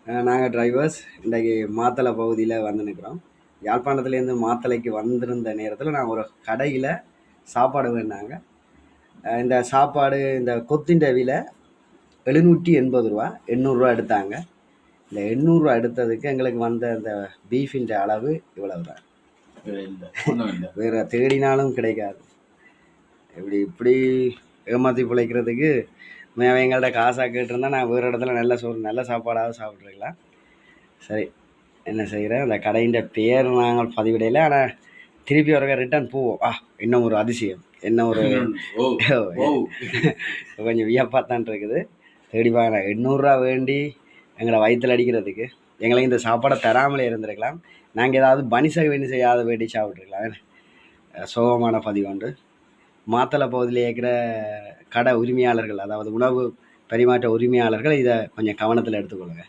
நாங்கள் டிரைவர்ஸ் இன்றைக்கி மாத்தளை பகுதியில் வந்து நிற்கிறோம். யாழ்ப்பாணத்துலேருந்து மாத்தளைக்கு வந்திருந்த நேரத்தில் நான் ஒரு கடையில் சாப்பாடு வேண்டாங்க. இந்த சாப்பாடு இந்த கொத்தின் விலை 780 ரூபா, 800 எடுத்தாங்க. இந்த 800 எடுத்ததுக்கு எங்களுக்கு வந்த இந்த பீஃபின் அளவு இவ்வளவு தான். வேறு தேடினாலும் கிடைக்காது. இப்படி ஏமாற்றி பிழைக்கிறதுக்கு எங்கள்கிட்ட காசாக கேட்டிருந்தா நான் வேறு இடத்துல நல்ல சாப்பாடாவது சாப்பிட்ருக்கலாம். சரி, என்ன செய்கிறேன், அந்த கடையின் பேர் நாங்கள் பதிவிடையில். ஆனால் திருப்பி ஒரு ரிட்டர்ன் போவோம். இன்னும் ஒரு அதிசயம், என்ன ஒரு கொஞ்சம் வியப்பாத்தான் இருக்குது. தேடிப்பாங்க 800 வேண்டி எங்களை வயிற்றில் அடிக்கிறதுக்கு எங்களுக்கு இந்த சாப்பாடை தராமலே இருந்திருக்கலாம். நாங்கள் ஏதாவது பனிசை செய்யாத வேண்டி சாப்பிட்ருக்கலாம். சோகமான பதிவு உண்டு. மாத்தளை பகுதியில் இருக்கிற கடை உரிமையாளர்கள், அதாவது உணவு பரிமாற்ற உரிமையாளர்கள், இதை கொஞ்சம் கவனத்தில் எடுத்துக்கொள்ளுங்க.